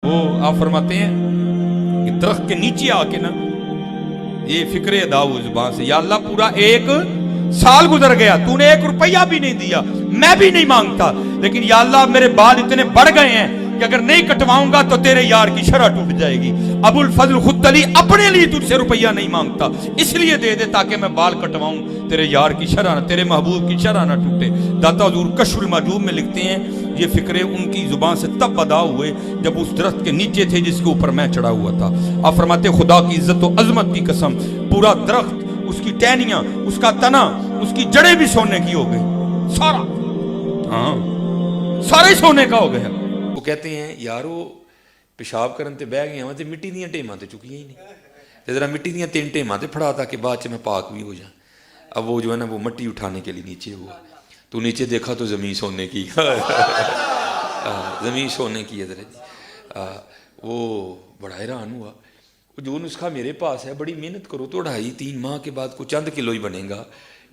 وہ آپ فرماتے ہیں کہ درخت کے نیچے آ کے نا یہ فکر ادا ہوئی زبان سے، یا اللہ پورا 1 سال گزر گیا، تو نے 1 روپیہ بھی نہیں دیا، میں بھی نہیں مانگتا، لیکن یا اللہ میرے بال اتنے بڑھ گئے ہیں کہ اگر نہیں کٹواؤں گا تو تیرے یار کی شرح ٹوٹ جائے گی۔ ابو الفضل خدلی اپنے لیے تجھ سے روپیہ نہیں مانگتا، اس لیے دے دے تاکہ میں بال کٹواؤں، تیرے یار کی شرح، تیرے محبوب کی شرح نہ ٹوٹے۔ داتا حضور کشف المحجوب میں لکھتے ہیں یہ فکرے ان کی زبان سے تب ادا ہوئے جب اس درخت کے نیچے تھے جس کے اوپر میں چڑھا ہوا تھا۔ آپ فرماتے خدا کی عزت و عظمت کی قسم، پورا درخت، اس کی ٹہنیاں، اس کا تنا، اس کی جڑیں بھی سونے کی ہو گئی، سارا، ہاں سارے سونے کا ہو گیا۔ وہ کہتے ہیں یارو پیشاب کرن تے بہ گیا تے مٹی دیاں ٹیماں تے چکیاں ہی نہیں، تے ذرا مٹی دیاں 3 ٹیماں تے پھڑا تاکہ بعد چ میں پاک بھی ہو جاؤں۔ اب وہ جو ہے نا وہ مٹی اٹھانے کے لیے نیچے ہوا، تو نیچے دیکھا تو زمین سونے کی، زمین سونے کی ہے ذرا، وہ بڑا حیران ہوا۔ جو نسخہ میرے پاس ہے، بڑی محنت کرو تو 2.5-3 ماہ کے بعد کو چند کلو ہی بنے گا،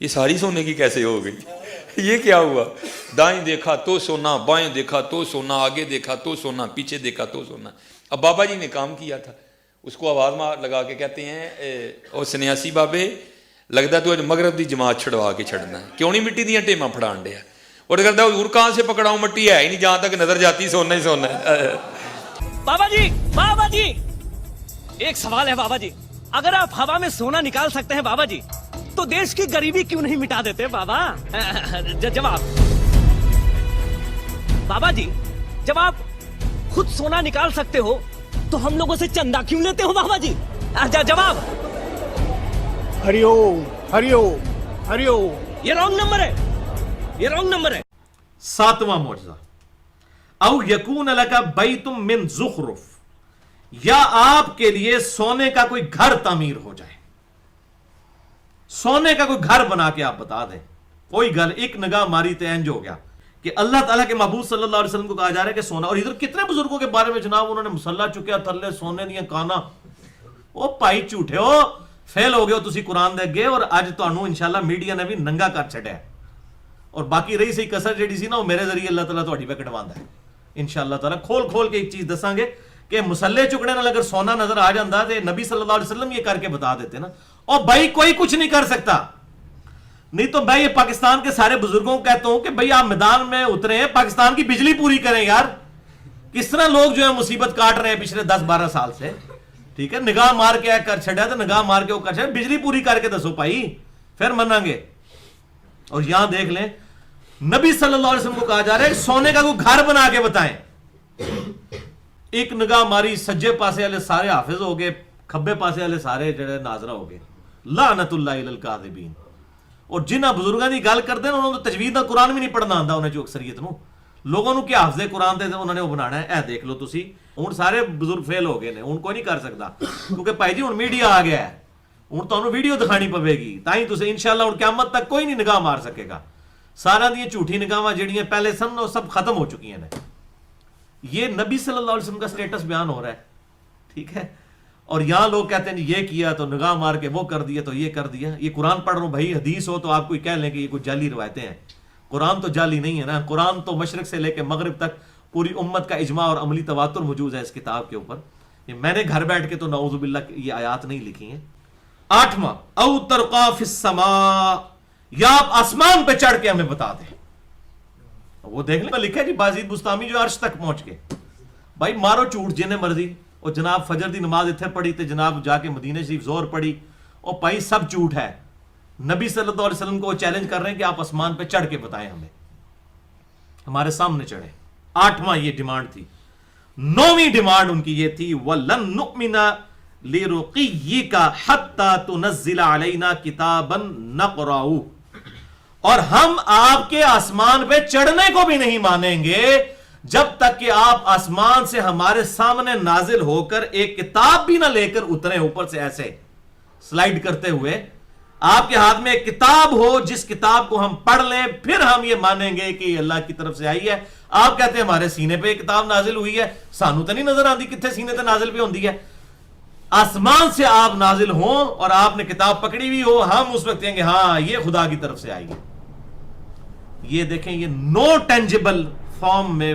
یہ ساری سونے کی کیسے ہو گئی؟ یہ کیا ہوا؟ دائیں دیکھا تو سونا، بائیں دیکھا تو سونا، آگے دیکھا تو سونا، پیچھے دیکھا تو سونا۔ اب بابا جی نے کام کیا تھا، اس کو آواز لگا کے کہتے ہیں او سنیاسی بابے، لگتا تو مغرب دی جماعت چھڑوا کے چھڑنا ہے، کیوں نہیں مٹی دیاں ٹیماں پھڑان دیا؟ اور کہتا ہے حضور کہاں سے پکڑاؤں، مٹی ہے ہی نہیں، جہاں تک نظر جاتی سونا ہی سونا ہے۔ بابا جی ایک سوال ہے بابا جی، اگر آپ ہوا میں سونا نکال سکتے ہیں بابا جی تو دیش کی غریبی کیوں نہیں مٹا دیتے بابا؟ جواب بابا جی، جب آپ خود سونا نکال سکتے ہو تو ہم لوگوں سے چندہ کیوں لیتے ہو بابا جی؟ جواب ہری اوم ہری اوم ہری اوم۔ یہ رانگ نمبر ہے، یہ رانگ نمبر ہے۔ 7واں معجزہ، او یکون لک بیت من زخرف، یا آپ کے لیے سونے کا کوئی گھر تعمیر ہو جائے، سونے کا کوئی گھر بنا کے آپ بتا دیں، کوئی گھر، ایک نگاہ ماری تو انج ہو گیا کہ اللہ تعالیٰ کے محبوب صلی اللہ علیہ وسلم کو کہا جا رہا ہے کہ سونا، اور ادھر کتنے بزرگوں کے بارے میں جناب انہوں نے مسلح چکیا تھلے سونے دیا کانا۔ وہ پائی جھوٹے ہو، فیل ہو گئے ہو تسی قرآن دے گئے، اور اج تانوں انشاءاللہ میڈیا نے بھی ننگا کر چھڑیا ہے، اور باقی رہی سی کسر جیڑی سی نا وہ میرے ذریعے اللہ تعالیٰ تہاڈی پہ کٹواندا ہے انشاءاللہ تعالیٰ۔ کھول کھول کے ایک چیز دساں گے کہ مسلح چکنے نال اگر سونا نظر آ جاندہ تے نبی صلی اللہ علیہ وسلم یہ کر کے بتا دیتے نا، اور بھائی کوئی کچھ نہیں کر سکتا۔ نہیں تو میں یہ پاکستان کے سارے بزرگوں کو کہتا ہوں کہ بھائی آپ میدان میں اترے ہیں، پاکستان کی بجلی پوری کریں یار۔ کس طرح لوگ جو ہے مصیبت کاٹ رہے ہیں پچھلے 10-12 سال سے، ٹھیک ہے، نگاہ مار کے کر چھڑیا تو نگاہ مار کے وہ کر چھڑیا، بجلی پوری کر کے دسو بھائی، پھر منیں گے۔ اور یہاں دیکھ لیں نبی صلی اللہ علیہ وسلم کو کہا جا رہا ہے سونے کا کوئی گھر بنا کے بتائیں۔ ایک نگاہ ماری، سجے پاسے والے سارے حافظ ہو گئے، کھبے پاسے والے سارے جڑے ناظرہ ہو گئے، لعنت اللہ علی الکاذبین۔ اور جنہ بزرگاں دی گل کرتے ہیں انہوں نے تجوید دا قرآن بھی نہیں پڑھنا آندا، انہیں جو اکثریت نو لوگوں نو کیا حافظ قرآن دے انہوں نے وہ بنانا ہے۔ اے دیکھ لو تسی، ہن سارے بزرگ فیل ہو گئے نے، ہن کوئی نہیں کر سکتا، کیونکہ بھائی جی ہن میڈیا آ گیا ہے، ہن تانوں ویڈیو دکھانی پوے گی، تائیں تسی انشاءاللہ ہن قیامت تک کوئی نہیں نگاہ مار سکے گا۔ سارا دیاں جھوٹی نگاہاں جڑیاں پہلے سن وہ سب ختم ہو چکی ہیں۔ یہ نبی صلی اللہ علیہ وسلم کا سٹیٹس بیان ہو رہا ہے، ٹھیک ہے، اور یہاں لوگ کہتے ہیں یہ کیا تو نگاہ مار کے وہ کر دیا تو یہ کر دیا۔ یہ قرآن پڑھ رہا ہوں بھائی، حدیث ہو تو آپ کوئی کہہ لیں کہ یہ کوئی جعلی روایتیں ہیں، قرآن تو جعلی نہیں ہے نا، قرآن تو مشرق سے لے کے مغرب تک پوری امت کا اجماع اور عملی تواتر موجود ہے اس کتاب کے اوپر۔ یہ میں نے گھر بیٹھ کے تو نعوذ باللہ یہ آیات نہیں لکھی ہیں۔ 8واں، او ترقا فی السماء، یا آپ آسمان پہ چڑھ کے ہمیں بتا دیں۔ وہ دیکھ لیں لکھا ہے جی بازید بستامی جو عرش تک پہنچ گئے۔ بھائی مارو جھوٹ جنہیں مرضی، اور جناب فجر دی نماز اتنے پڑھی تے جناب جا کے مدینہ شریف زور پڑھی، اور بھائی سب جھوٹ ہے۔ نبی صلی اللہ علیہ وسلم کو وہ چیلنج کر رہے ہیں کہ آپ آسمان پہ چڑھ کے بتائیں ہمیں، ہمارے سامنے چڑھیں۔ 8واں یہ ڈیمانڈ تھی۔ 9ویں ڈیمانڈ ان کی یہ تھی وَلَن نُؤْمِنَ لِرُقِيِّكَ حَتَّى تُنَزِّلَ عَلَيْنَا كِتَابًا نَقْرَؤُهُ، اور ہم آپ کے آسمان پہ چڑھنے کو بھی نہیں مانیں گے جب تک کہ آپ آسمان سے ہمارے سامنے نازل ہو کر ایک کتاب بھی نہ لے کر اترے اوپر سے ایسے سلائیڈ کرتے ہوئے۔ آپ کے ہاتھ میں ایک کتاب ہو جس کتاب کو ہم پڑھ لیں، پھر ہم یہ مانیں گے کہ یہ اللہ کی طرف سے آئی ہے۔ آپ کہتے ہیں ہمارے سینے پہ ایک کتاب نازل ہوئی ہے، سانو تو نہیں نظر آتی کتنے سینے تے نازل بھی ہوندی ہے۔ آسمان سے آپ نازل ہوں اور آپ نے کتاب پکڑی ہوئی ہو، ہم اس وقت کہیں گے ہاں یہ خدا کی طرف سے آئی ہے۔ یہ دیکھیں، یہ نو ٹینجیبل فارم میں